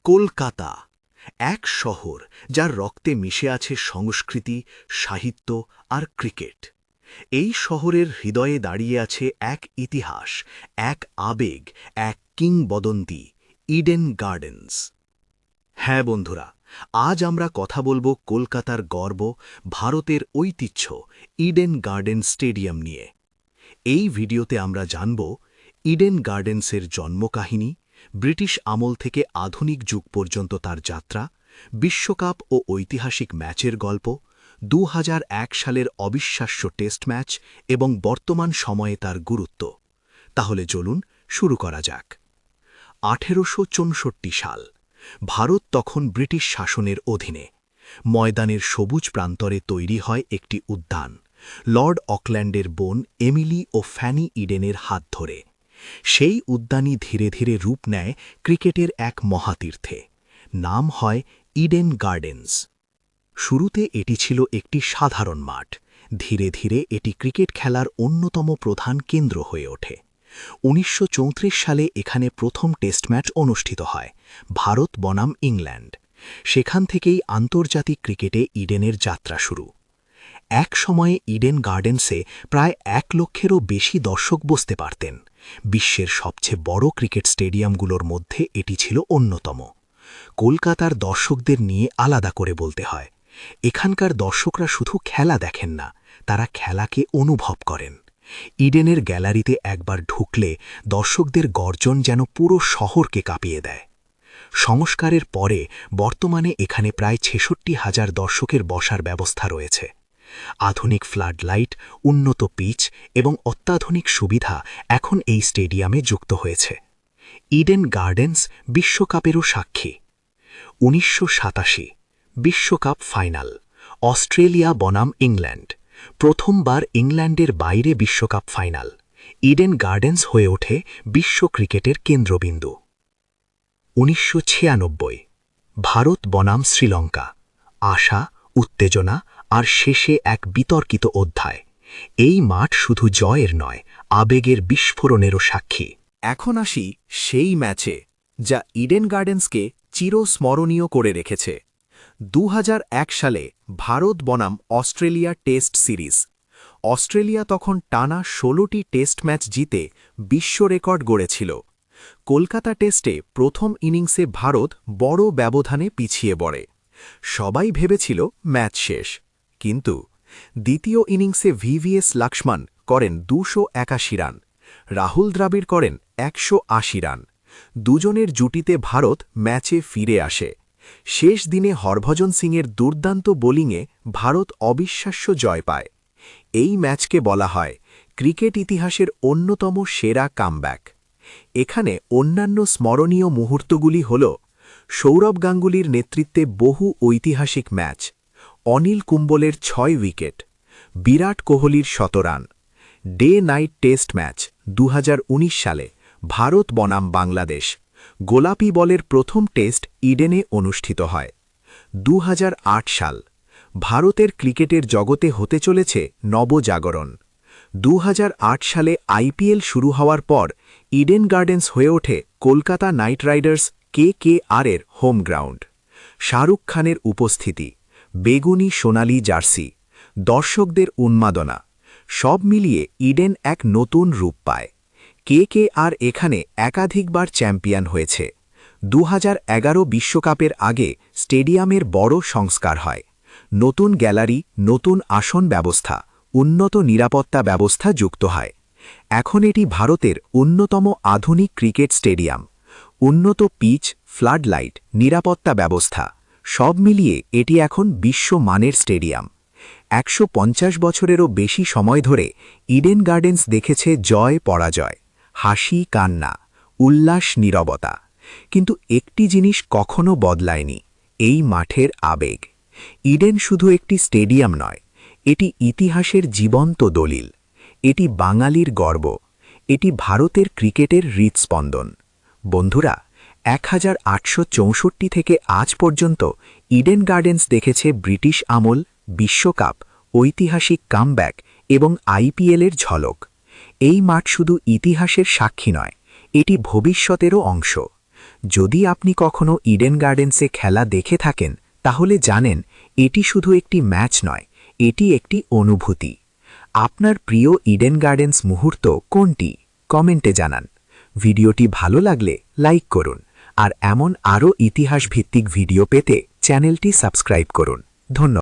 কলকাতা, এক শহর যার রক্তে মিশে আছে সংস্কৃতি, সাহিত্য আর ক্রিকেট। এই শহরের হৃদয়ে দাঁড়িয়ে আছে এক ইতিহাস, এক আবেগ, এক কিংবদন্তি, ইডেন গার্ডেন্স। হ্যাঁ বন্ধুরা, আজ আমরা কথা বলবো কলকাতার গর্ব, ভারতের ঐতিহ্য, ইডেন গার্ডেন্স স্টেডিয়াম নিয়ে। এই ভিডিওতে আমরা জানব ইডেন গার্ডেন্সের জন্মকাহিনী, ব্রিটিশ আমল থেকে আধুনিক যুগ পর্যন্ত তার যাত্রা, বিশ্বকাপ ও ঐতিহাসিক ম্যাচের গল্প, ২০০১ সালের অবিশ্বাস্য টেস্ট ম্যাচ এবং বর্তমান সময়ে তার গুরুত্ব। তাহলে চলুন শুরু করা যাক। ১৮৬৪ সাল। ভারত তখন ব্রিটিশ শাসনের অধীনে। ময়দানের সবুজ প্রান্তরে তৈরি হয় একটি উদ্যান, লর্ড অকল্যান্ডের বোন এমিলি ও ফ্যানি ইডেনের হাত ধরে। সেই উদ্যানই ধীরে ধীরে রূপ নেয় ক্রিকেটের এক মহাতীর্থে। নাম হয় ইডেন গার্ডেন্স। শুরুতে এটি ছিল একটি সাধারণ মাঠ। ধীরে ধীরে এটি ক্রিকেট খেলার অন্যতম প্রধান কেন্দ্র হয়ে ওঠে। ১৯৩৪ সালে এখানে প্রথম টেস্ট ম্যাচ অনুষ্ঠিত হয়, ভারত বনাম ইংল্যান্ড। সেখান থেকেই আন্তর্জাতিক ক্রিকেটে ইডেনের যাত্রা শুরু। এক সময়ে ইডেন গার্ডেন্সে প্রায় ১ লক্ষেরও বেশি দর্শক বসতে পারতেন। বিশ্বের সবচেয়ে বড় ক্রিকেট স্টেডিয়ামগুলোর মধ্যে এটি ছিল অন্যতম। কলকাতার দর্শকদের নিয়ে আলাদা করে বলতে হয়। এখানকার দর্শকরা শুধু খেলা দেখেন না, তারা খেলাকে অনুভব করেন। ইডেনের গ্যালারিতে একবার ঢুকলে দর্শকদের গর্জন যেন পুরো শহরকে কাঁপিয়ে দেয়। সংস্কারের পরে বর্তমানে এখানে প্রায় ৬৬,০০০ দর্শকের বসার ব্যবস্থা রয়েছে। আধুনিক ফ্লাড লাইট, উন্নত পিচ এবং অত্যাধুনিক সুবিধা এখন এই স্টেডিয়ামে যুক্ত হয়েছে। ইডেন গার্ডেন্স বিশ্বকাপেরও সাক্ষী। ১৯৮৭ বিশ্বকাপ ফাইনাল, অস্ট্রেলিয়া বনাম ইংল্যান্ড। প্রথমবার ইংল্যান্ডের বাইরে বিশ্বকাপ ফাইনাল। ইডেন গার্ডেন্স হয়ে ওঠে বিশ্ব ক্রিকেটের কেন্দ্রবিন্দু। ১৯৯৬ ভারত বনাম শ্রীলঙ্কা। আশা, উত্তেজনা আর শেষে এক বিতর্কিত অধ্যায়। এই মাঠ শুধু জয়ের নয়, আবেগের বিস্ফোরণেরও সাক্ষী। এখন আসি সেই ম্যাচে, যা ইডেন গার্ডেন্সকে চিরস্মরণীয় করে রেখেছে। ২০০১ সালে ভারত বনাম অস্ট্রেলিয়া টেস্ট সিরিজ। অস্ট্রেলিয়া তখন টানা ১৬টি টেস্ট ম্যাচ জিতে বিশ্ব রেকর্ড গড়েছিল। কলকাতা টেস্টে প্রথম ইনিংসে ভারত বড় ব্যবধানে পিছিয়ে পড়ে। সবাই ভেবেছিল ম্যাচ শেষ, কিন্তু দ্বিতীয় ইনিংসে ভিভিএস লক্ষ্মণ করেন ২৮১ রান, রাহুল দ্রাবিড় করেন ১৮০ রান। দুজনের জুটিতে ভারত ম্যাচে ফিরে আসে। শেষ দিনে হরভজন সিংয়ের দুর্দান্ত বোলিংয়ে ভারত অবিশ্বাস্য জয় পায়। এই ম্যাচকে বলা হয় ক্রিকেট ইতিহাসের অন্যতম সেরা কামব্যাক। এখানে অন্যান্য স্মরণীয় মুহূর্তগুলি হল সৌরভ গাঙ্গুলির নেতৃত্বে বহু ঐতিহাসিক ম্যাচ, অনিল কুম্বলের ৬ উইকেট, বিরাট কোহলির ১০০ run, day night test match ২০১৯ সালে ভারত বনাম বাংলাদেশ। গোলাপি বলের প্রথম টেস্ট ইডেনে অনুষ্ঠিত হয়। ২০০৮ সাল। ভারতের ক্রিকেটের জগতে হতে চলেছে নবজাগরণ। ২০০৮ সালে আইপিএল শুরু হওয়ার পর ইডেন গার্ডেন্স হয়ে ওঠে কলকাতা নাইট রাইডার্স KKR-এর হোম গ্রাউন্ড। শাহরুখ খানের উপস্থিতি, বেগুনি সোনালি জার্সি, দর্শকদের উন্মাদনা, সব মিলিয়ে ইডেন এক নতুন রূপ পায়। KKR এখানে একাধিকবার চ্যাম্পিয়ন হয়েছে। ২০১১ বিশ্বকাপের আগে স্টেডিয়ামের বড় সংস্কার হয়। নতুন গ্যালারি, নতুন আসন ব্যবস্থা, উন্নত নিরাপত্তা ব্যবস্থা যুক্ত হয়। এখন এটি ভারতের অন্যতম আধুনিক ক্রিকেট স্টেডিয়াম। উন্নত পিচ, ফ্লাড লাইট, নিরাপত্তা ব্যবস্থা, সব মিলিয়ে এটি এখন বিশ্বমানের স্টেডিয়াম। ১৫০ বছরেরও বেশি সময় ধরে ইডেন গার্ডেন্স দেখেছে জয় পরাজয়, হাসি কান্না, উল্লাস নীরবতা। কিন্তু একটি জিনিস কখনো বদলায়নি, এই মাঠের আবেগ। ইডেন শুধু একটি স্টেডিয়াম নয়, এটি ইতিহাসের জীবন্ত দলিল। এটি বাঙালির গর্ব, এটি ভারতের ক্রিকেটের হৃৎস্পন্দন। বন্ধুরা, ১৮৬৪ থেকে আজ পর্যন্ত ইডেন গার্ডেন্স দেখেছে ব্রিটিশ আমল, বিশ্বকাপ, ঐতিহাসিক কামব্যাক এবং আইপিএলের ঝলক। এই মাঠ শুধু ইতিহাসের সাক্ষী নয়, এটি ভবিষ্যতেরও অংশ। যদি আপনি কখনো ইডেন গার্ডেন্সে খেলা দেখে থাকেন তাহলে জানেন এটি শুধু একটি ম্যাচ নয়, এটি একটি অনুভূতি। আপনার প্রিয় ইডেন গার্ডেন্স মুহূর্ত কোনটি কমেন্টে জানান। ভিডিওটি ভালো লাগলে লাইক করুন, আর এমন আরও ইতিহাস ভিত্তিক ভিডিও পেতে চ্যানেলটি সাবস্ক্রাইব করুন। ধন্যবাদ।